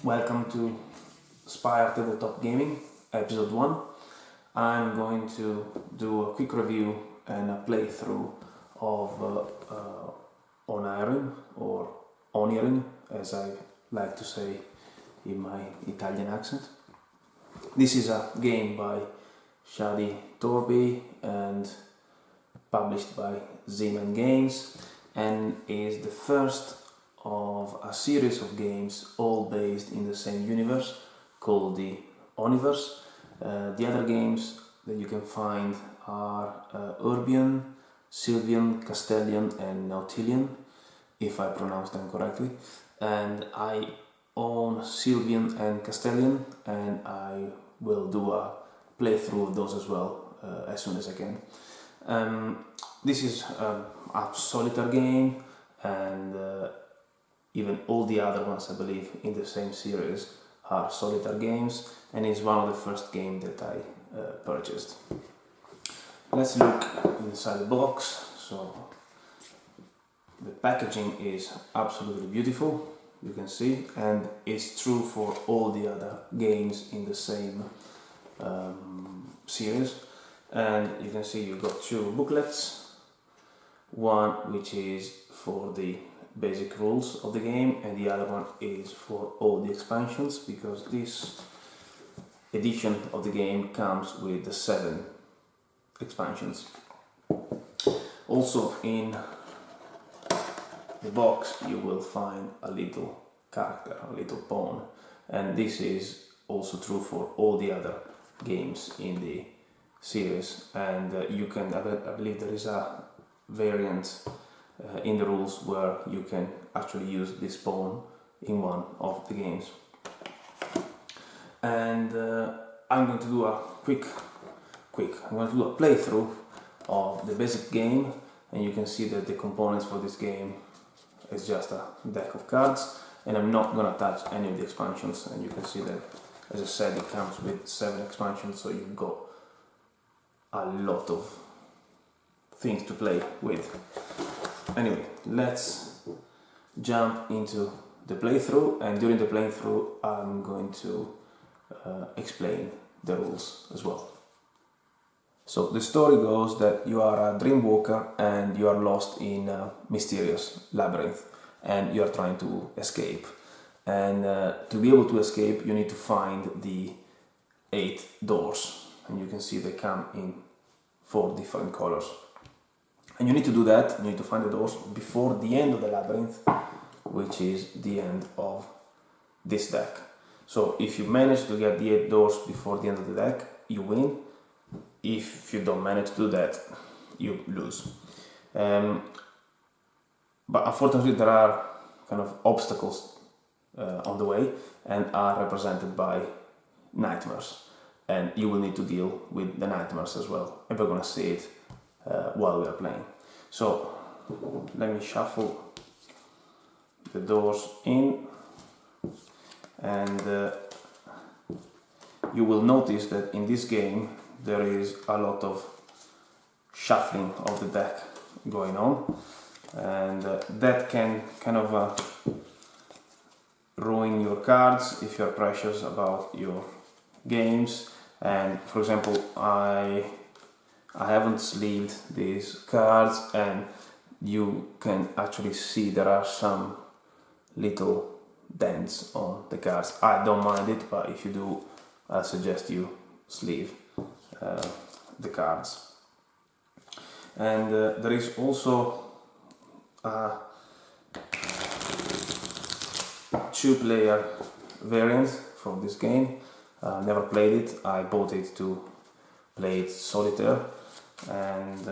Welcome to Spire Tabletop Gaming, episode 1. I'm going to do a quick review and a playthrough of Onirim, or Onirim, as I like to say in my Italian accent. This is a game by Shadi Torby and published by Zeman Games, and is the first of a series of games all based in the same universe called the Oniverse. The other games that you can find are Urbian, Sylvian, Castellian and Nautilian, if I pronounce them correctly. And I own Sylvian and Castellian, and I will do a playthrough of those as well as soon as I can. This is a solitaire game, and even all the other ones, I believe, in the same series are solitaire games, and it's one of the first games that I purchased. Let's look inside the box. So the packaging is absolutely beautiful, you can see, and it's true for all the other games in the same series. And you can see you've got two booklets, one which is for the basic rules of the game, and the other one is for all the expansions, because this edition of the game comes with the 7 expansions. Also in the box you will find a little character, a little pawn, and this is also true for all the other games in the series. And you can, I believe there is a variant in the rules where you can actually use this pawn in one of the games. And I'm going to do a I'm going to do a playthrough of the basic game, and you can see that the components for this game is just a deck of cards, and I'm not going to touch any of the expansions. And you can see that, as I said, it comes with 7 expansions, so you've got a lot of things to play with. Anyway, let's jump into the playthrough, and during the playthrough I'm going to explain the rules as well. So the story goes that you are a dream walker and you are lost in a mysterious labyrinth, and you are trying to escape. And to be able to escape you need to find the 8 doors, and you can see they come in 4 different colors. And you need to do that, you need to find the doors before the end of the labyrinth, which is the end of this deck. So if you manage to get the 8 doors before the end of the deck, you win. If you don't manage to do that, you lose. But unfortunately there are kind of obstacles on the way, and are represented by nightmares. And you will need to deal with the nightmares as well, and we're going to see it while we are playing. So let me shuffle the doors in, and you will notice that in this game there is a lot of shuffling of the deck going on, and that can kind of ruin your cards if you're precious about your games. And for example, I haven't sleeved these cards, and you can actually see there are some little dents on the cards. I don't mind it, but if you do, I suggest you sleeve the cards. And there is also a 2-player variant for this game. Never played it. I bought it to play it solitaire, and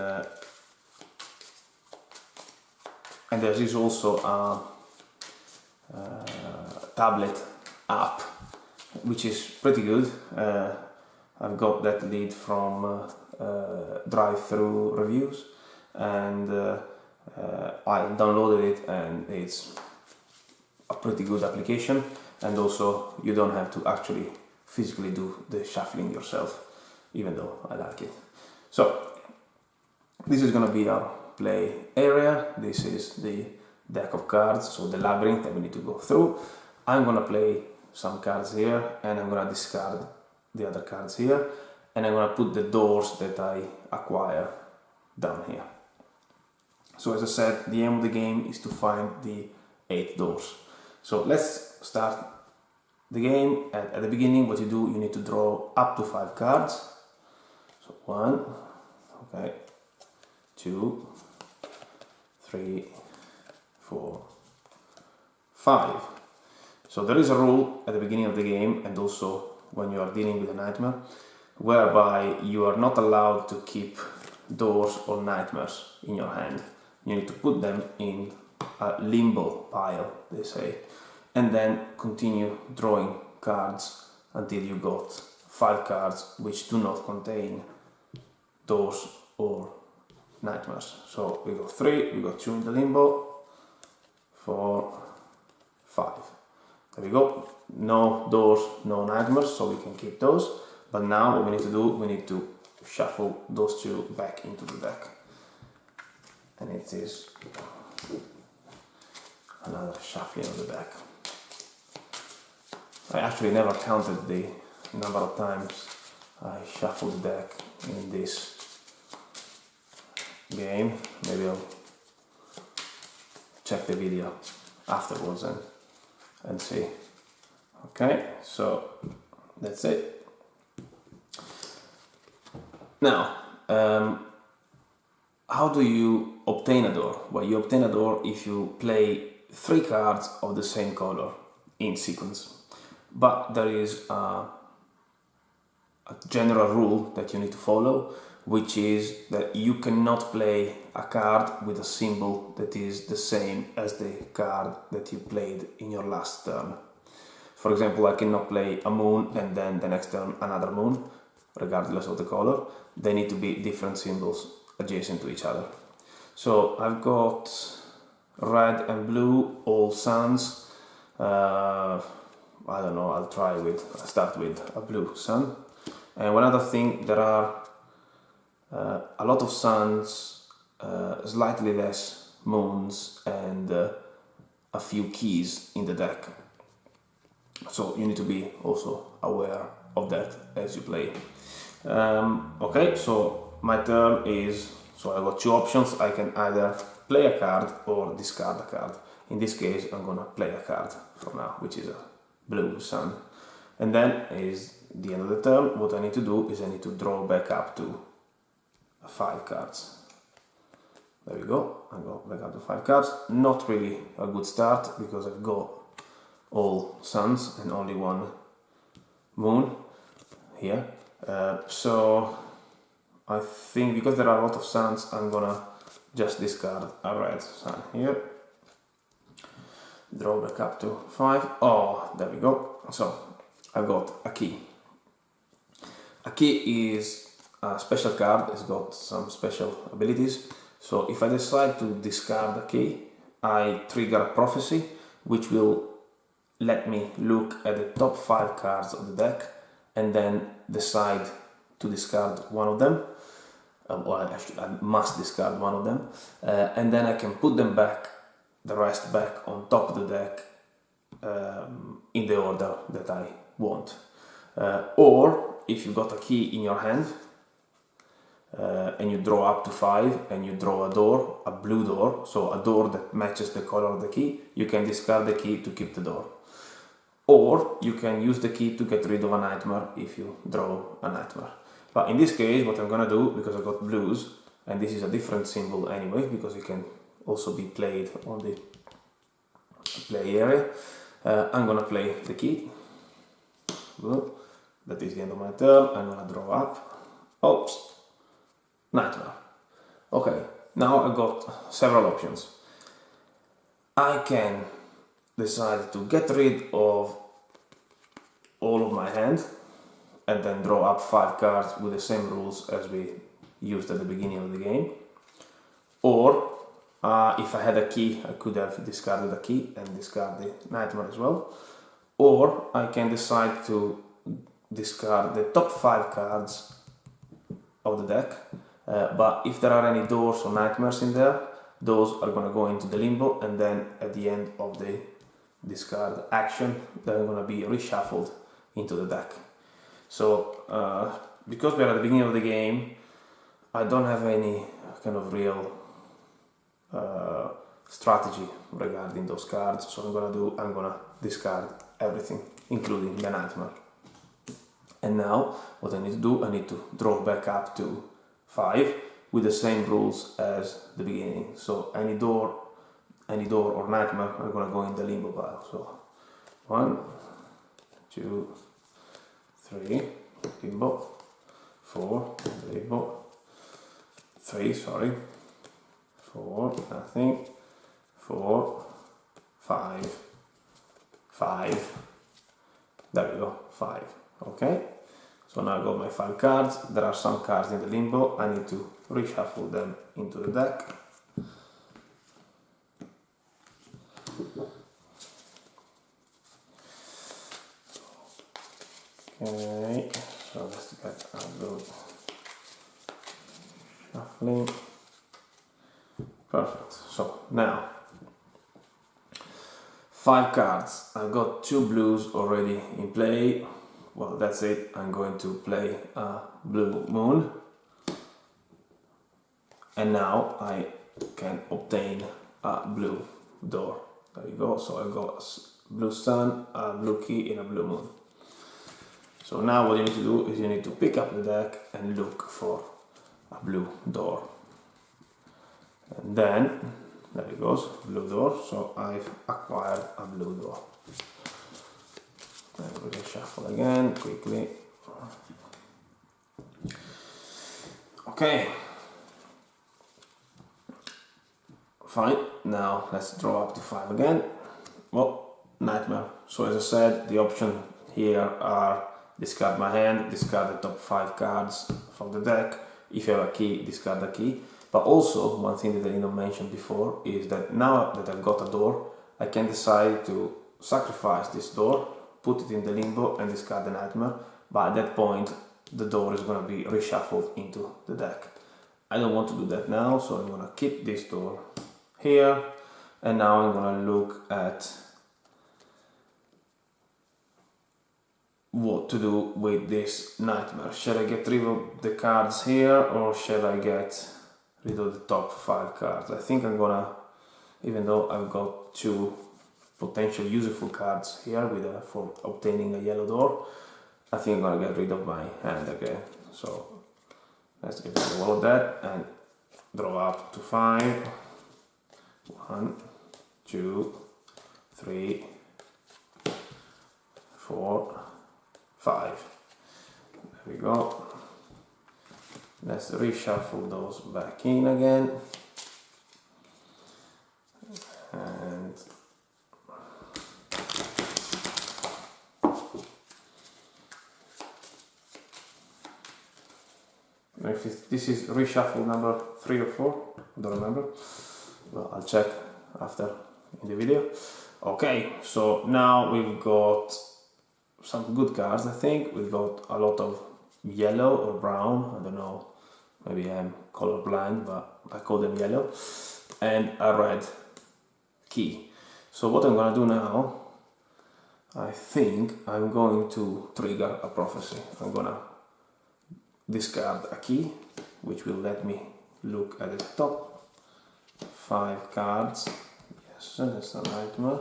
there is also a tablet app which is pretty good. I've got that lead from drive-through reviews, and I downloaded it, and it's a pretty good application. And also you don't have to actually physically do the shuffling yourself, even though I like it. So this is going to be our play area. This is the deck of cards, so the labyrinth that we need to go through. I'm going to play some cards here, and I'm gonna discard the other cards here, and I'm gonna put the doors that I acquire down here. So as I said, the aim of the game is to find the 8 doors. So let's start the game. At the beginning, what you do, you need to draw up to 5 cards. So 1, okay, 2, 3, 4, 5. So there is a rule at the beginning of the game, and also when you are dealing with a nightmare, whereby you are not allowed to keep doors or nightmares in your hand. You need to put them in a limbo pile, they say, and then continue drawing cards until you got 5 cards which do not contain doors or nightmares. So we got 3, we got 2 in the limbo, 4, 5. There we go. No doors, no nightmares, so we can keep those. But now what we need to do, we need to shuffle those 2 back into the deck. And it is another shuffling of the deck. I actually never counted the number of times I shuffled the deck in this game. Maybe I'll check the video afterwards and see. Okay, so that's it. Now, how do you obtain a door? Well, you obtain a door if you play 3 cards of the same color in sequence. But there is a general rule that you need to follow, which is that you cannot play a card with a symbol that is the same as the card that you played in your last turn. For example, I cannot play a moon and then the next turn another moon, regardless of the color. They need to be different symbols adjacent to each other. So I've got red and blue, all suns. I don't know, I'll start with a blue sun. And one other thing, there are a lot of suns, slightly less moons, and a few keys in the deck. So you need to be also aware of that as you play. Okay, so my turn is, so I've got 2 options. I can either play a card or discard a card. In this case, I'm gonna play a card from now, which is a blue sun. And then is the end of the turn. What I need to do is I need to draw back up to 5 cards. There we go, I go back up to 5 cards. Not really a good start because I've got all suns and only 1 moon here. So I think because there are a lot of suns, I'm gonna just discard a red sun here. Draw back up to 5. Oh, there we go. So I've got a key. A key is a special card. It's got some special abilities. So if I decide to discard a key, I trigger a prophecy, which will let me look at the top 5 cards of the deck and then decide to discard one of them. I must discard one of them, and then I can put them back, the rest back on top of the deck in the order that I want. Or if you got a key in your hand and you draw up to 5 and you draw a door, a blue door, so a door that matches the color of the key, you can discard the key to keep the door. Or you can use the key to get rid of a nightmare if you draw a nightmare. But in this case, what I'm gonna do, because I got blues, and this is a different symbol anyway, because it can also be played on the play area, I'm gonna play the key. That is the end of my turn. I'm gonna draw up. Oops, nightmare. Okay, now I've got several options. I can decide to get rid of all of my hand and then draw up 5 cards with the same rules as we used at the beginning of the game. Or if I had a key, I could have discarded a key and discard the nightmare as well. Or I can decide to discard the top 5 cards of the deck, but if there are any doors or nightmares in there, those are going to go into the limbo, and then at the end of the discard action, they're going to be reshuffled into the deck. So because we're at the beginning of the game, I don't have any kind of real strategy regarding those cards. So I'm gonna discard everything, including the Nightmare. And now what I need to do, I need to draw back up to 5 with the same rules as the beginning. So any door or Nightmare are gonna go in the limbo pile. So 1, 2, 3, limbo, 4, limbo, 3, sorry, 4, nothing, 4, 5, 5, there we go, 5, okay? So now I got my 5 cards, there are some cards in the limbo, I need to reshuffle them into the deck. Okay, so let's get a good shuffling. Perfect. So now 5 cards. I've got 2 blues already in play. Well, that's it. I'm going to play a blue moon. And now I can obtain a blue door. There you go. So I've got a blue sun, a blue key, and a blue moon. So now what you need to do is you need to pick up the deck and look for a blue door. And then, there it goes, blue door, so I've acquired a blue door. And we're going to shuffle again, quickly. Okay. Fine, now let's draw up to 5 again. Well, Nightmare. So as I said, the option here are discard my hand, discard the top 5 cards from the deck. If you have a key, discard the key. But also, one thing that I didn't mention before is that now that I've got a door, I can decide to sacrifice this door, put it in the limbo and discard the Nightmare. But at that point, the door is going to be reshuffled into the deck. I don't want to do that now, so I'm going to keep this door here. And now I'm going to look at what to do with this Nightmare. Shall I get rid of the cards here, or shall I get rid of the top 5 cards? I think I'm gonna, even though I've got 2 potential useful cards here for obtaining a yellow door, I think I'm gonna get rid of my hand again. So let's get rid of all of that and draw up to 5. 1, 2, 3, 4, 5. There we go. Let's reshuffle those back in again. And if this is reshuffle number 3 or 4, I don't remember. Well, I'll check after in the video. Okay, so now we've got some good cards, I think. We've got a lot of yellow or brown, I don't know, maybe I'm colorblind, but I call them yellow, and a red key. So what I'm gonna do now, I think I'm going to trigger a prophecy. I'm gonna discard a key, which will let me look at the top 5 cards. Yes, that's a Nightmare.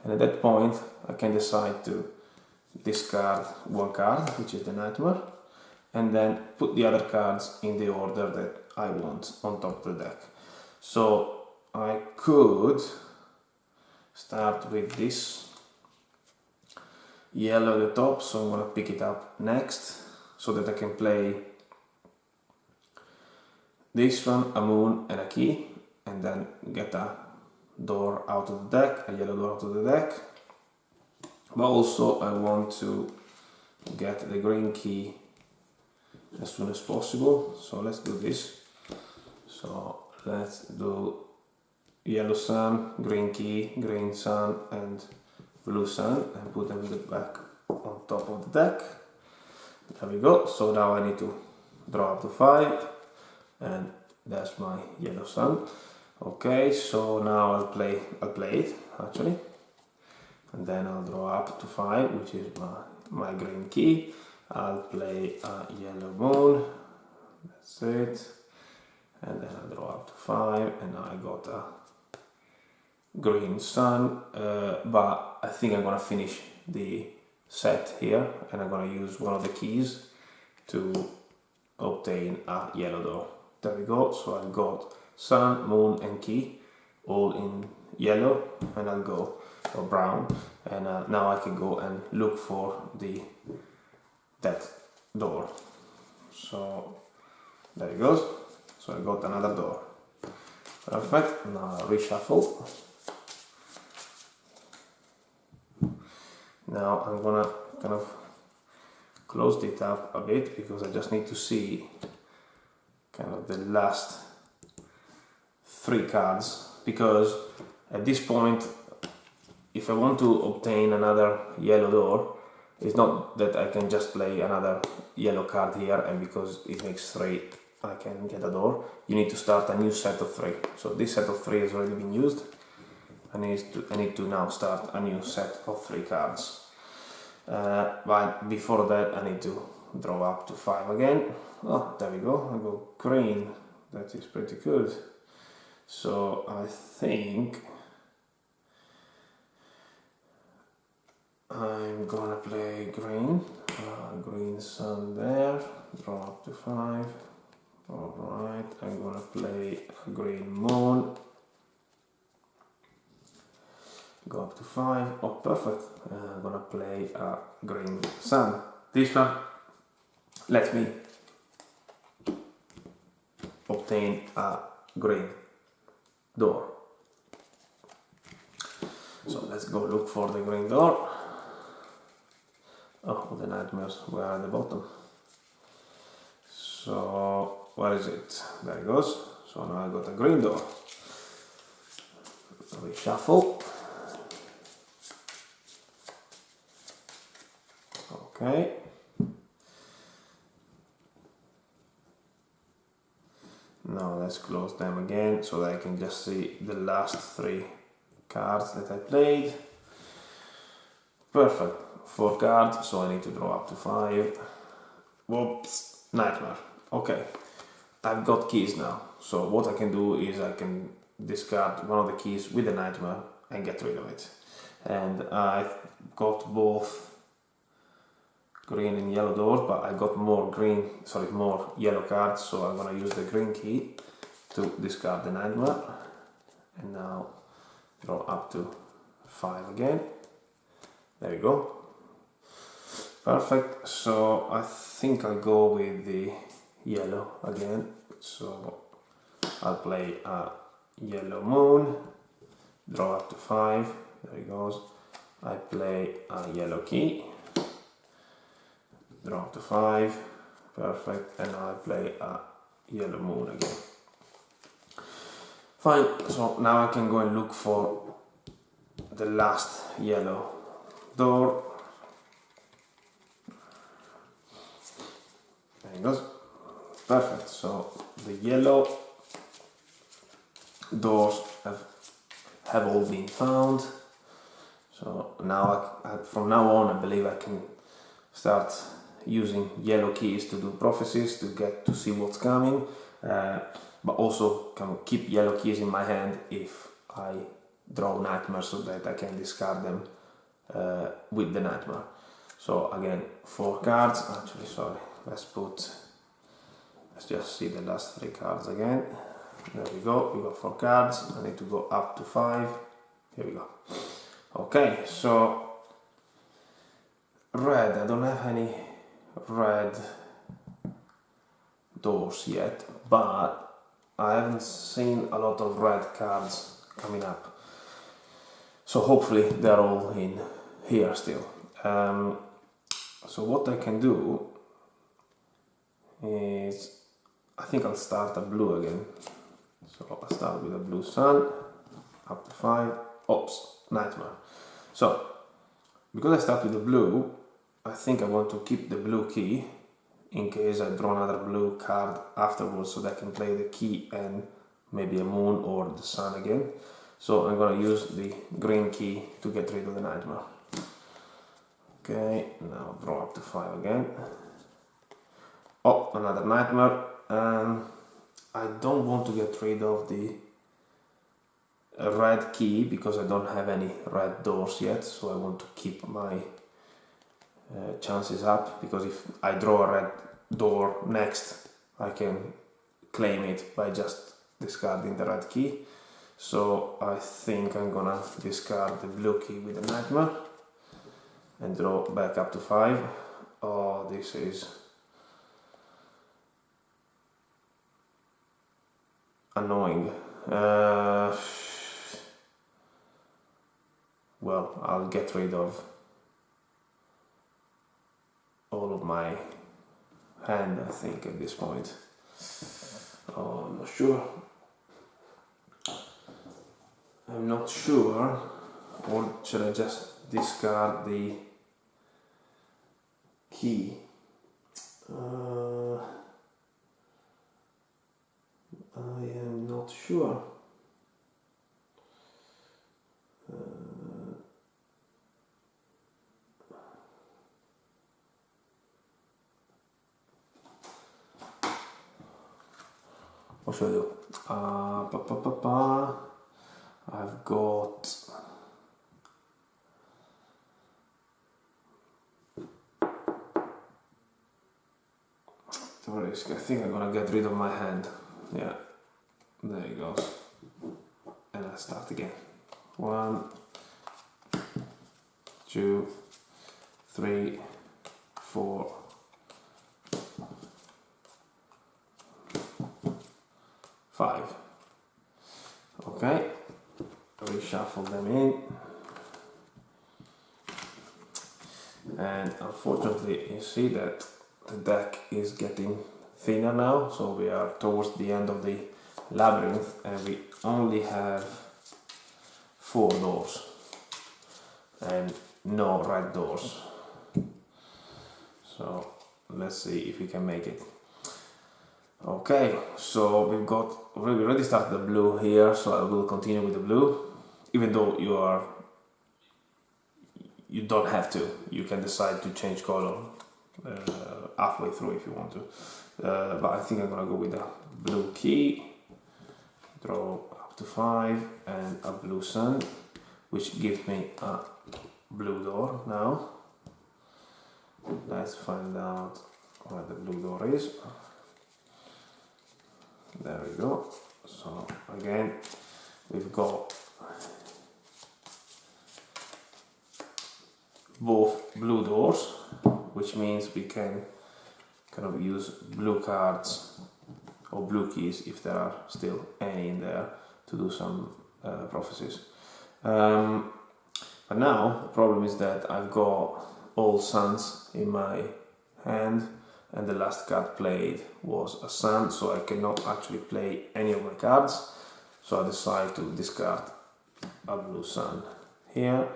And at that point, I can decide to discard 1 card, which is the Nightmare, and then put the other cards in the order that I want on top of the deck. So I could start with this yellow at the top, so I'm going to pick it up next so that I can play this one, a moon and a key, and then get a door out of the deck, a yellow door out of the deck. But also I want to get the green key as soon as possible, so let's do this. So let's do yellow sun, green key, green sun and blue sun, and put them back on top of the deck. There we go. So now I need to draw up to 5, and that's my yellow sun. Okay, so now I'll play it actually. and then I'll draw up to 5, which is my green key. I'll play a yellow moon, that's it, and then I'll draw up to 5, and now I got a green sun, but I think I'm gonna finish the set here, and I'm gonna use one of the keys to obtain a yellow door. There we go. So I've got sun, moon and key all in yellow, and I'll go for brown, and now I can go and look for that door. So there it goes. So I got another door. Perfect. Now I'll reshuffle. Now I'm gonna kind of close it up a bit because I just need to see kind of the last 3 cards, because at this point, if I want to obtain another yellow door, it's not that I can just play another yellow card here and because it makes 3 I can get a door. You need to start a new set of 3. So this set of 3 has already been used. I need to now start a new set of 3 cards. But before that I need to draw up to 5 again. Oh, there we go. I go green. That is pretty good. So I think I'm gonna play green. Green sun there. Draw up to 5. Alright, I'm gonna play a green moon. Go up to 5. Oh, perfect. I'm gonna play a green sun. This one lets me obtain a green door. So let's go look for the green door. Oh, the nightmares were at the bottom. So where is it? There it goes. So now I got a green door. Reshuffle. Okay. Now let's close them again so that I can just see the last 3 cards that I played. Perfect. 4 cards, so I need to draw up to 5. Whoops, nightmare. Okay, I've got keys now. So what I can do is I can discard one of the keys with the nightmare and get rid of it. And I've got both green and yellow doors, but I got more yellow cards, so I'm gonna use the green key to discard the nightmare. And now draw up to 5 again. There we go. Perfect. So I think I'll go with the yellow again. So I'll play a yellow moon, draw up to 5. There it goes. I play a yellow key, draw up to 5. Perfect. And now I play a yellow moon again. Fine. So now I can go and look for the last yellow door. There it goes. Perfect. So the yellow doors have all been found. So now from now on I believe I can start using yellow keys to do prophecies, to get to see what's coming, but also can keep yellow keys in my hand if I draw nightmares so that I can discard them with the nightmare. So again, 4 cards. Actually, sorry, let's just see the last 3 cards again. There we go. We got 4 cards. I need to go up to 5. Here we go. Okay, so red. I don't have any red doors yet, but I haven't seen a lot of red cards coming up. So hopefully they're all in here still. So what I can do is, I think I'll start a blue again. So I'll start with a blue sun, up to 5. Oops, nightmare. So because I start with the blue, I think I want to keep the blue key in case I draw another blue card afterwards, so that I can play the key and maybe a moon or the sun again. So I'm gonna use the green key to get rid of the nightmare. Okay, now draw up to 5 again. Oh, another nightmare. I don't want to get rid of the red key because I don't have any red doors yet, so I want to keep my chances up, because if I draw a red door next, I can claim it by just discarding the red key. So I think I'm gonna discard the blue key with the nightmare and draw back up to 5. Oh, this is annoying. Well, I'll get rid of all of my hand, I think, at this point. Oh, I'm not sure. I'm not sure. Or should I just discard the key? I am not sure. What should I do? I've got the risk. I think I'm gonna get rid of my hand. Yeah, there you go. And I start again. 1, 2, 3, 4. 5. Okay, reshuffle them in, and unfortunately you see that the deck is getting thinner now, so we are towards the end of the labyrinth and we only have 4 doors and no red doors. So let's see if we can make it. Okay, so we already started the blue here, so I will continue with the blue, even though you don't have to. You can decide to change color halfway through if you want to. But I think I'm gonna go with the blue key, draw up to 5 and a blue sun, which gives me a blue door now. Let's find out where the blue door is. There we go. So again, we've got both blue doors, which means we can kind of use blue cards or blue keys, if there are still any in there, to do some prophecies. But now the problem is that I've got all suns in my hand, and the last card played was a sun, so I cannot actually play any of my cards. So I decide to discard a blue sun here.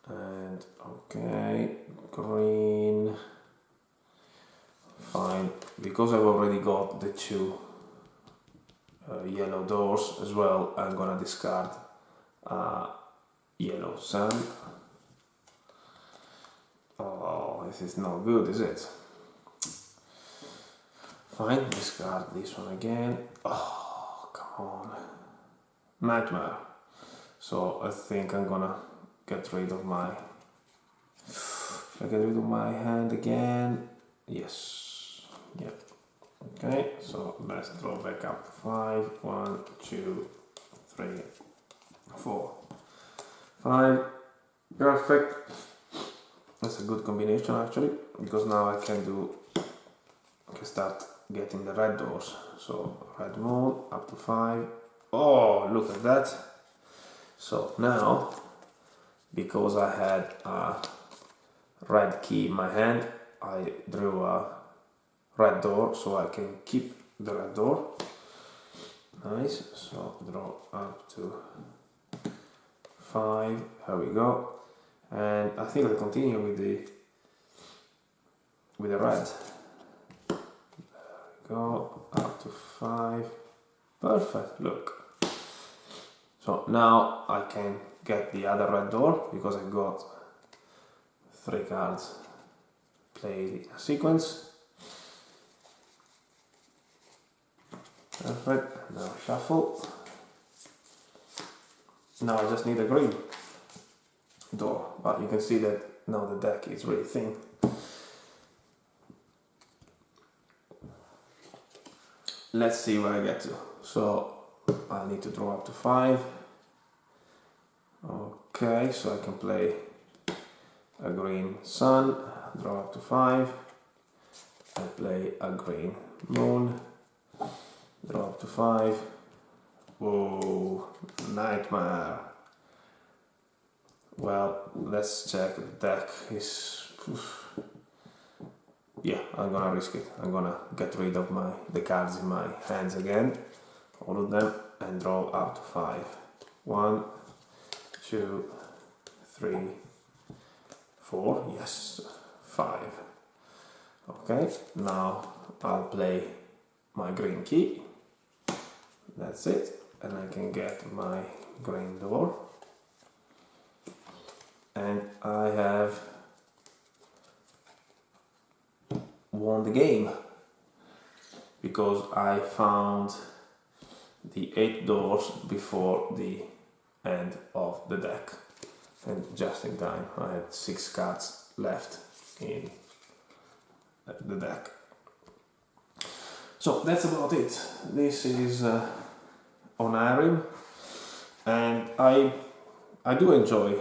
And okay, green, fine, because I've already got the 2 yellow doors as well. I'm gonna discard a yellow sun. Oh, this is not good, is it? Fine, discard this one again. Oh, come on. Nightmare. So I think I'm gonna get rid of my... Should I get rid of my hand again? Yes. Yep. Okay, so let's draw back up to 5. 1, 2, 3, 4, 5. Perfect. That's a good combination actually, because now I can start getting the red doors. So red moon up to 5. Oh, look at that. So now, because I had a red key in my hand, I drew a red door, so I can keep the red door. Nice. So draw up to 5. Here we go. And I think I'll continue with the red. There we go, up to 5. Perfect, look. So now I can get the other red door because I got 3 cards played in a sequence. Perfect. Now shuffle. Now I just need a green door, but you can see that now the deck is really thin. Let's see where I get to. So I need to draw up to 5. Okay, so I can play a green sun, draw up to 5. I play a green moon, draw up to 5. Whoa, nightmare. Well, let's check. The deck is... Yeah, I'm gonna risk it. I'm gonna get rid of the cards in my hands again, all of them, and draw up to 5. 1, 2, 3, 4, yes, 5. Okay, now I'll play my green key. That's it, and I can get my green door. And I have won the game because I found the 8 doors before the end of the deck, and just in time. I had 6 cards left in the deck. So that's about it. This is Onirim, and I do enjoy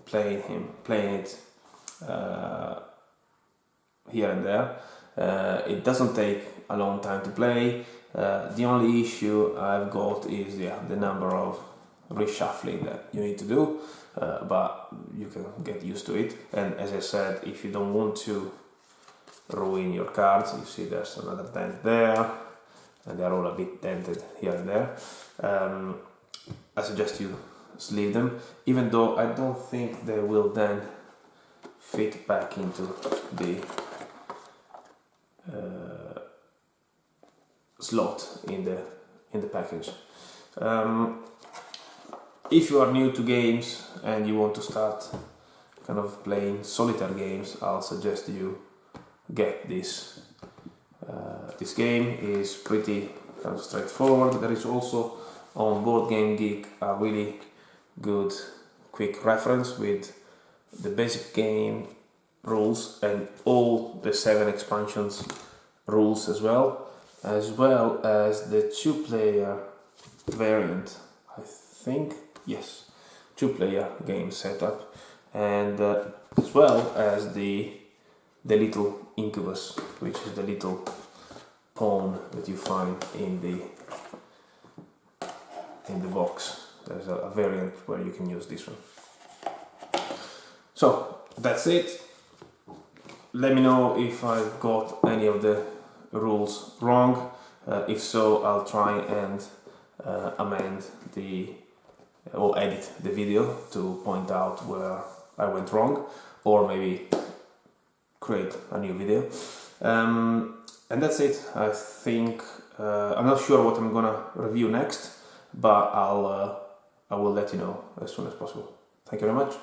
playing it here and there. It doesn't take a long time to play. The only issue I've got is the number of reshuffling that you need to do, but you can get used to it. And as I said, if you don't want to ruin your cards, you see there's another dent there, and they're all a bit dented here and there. I suggest you sleeve them, even though I don't think they will then fit back into the slot in the package. If you are new to games and you want to start kind of playing solitaire games, I'll suggest you get this. This game is pretty kind of straightforward. There is also on Board Game Geek a really good quick reference with the basic game rules and all the 7 expansions rules as well as the 2-player variant. I think, yes, 2-player game setup, and as well as the little incubus, which is the little pawn that you find in the box. There's a variant where you can use this one. So that's it. Let me know if I've got any of the rules wrong. If so, I'll try and amend or edit the video to point out where I went wrong, or maybe create a new video. And that's it. I think I'm not sure what I'm gonna review next, but I will let you know as soon as possible. Thank you very much.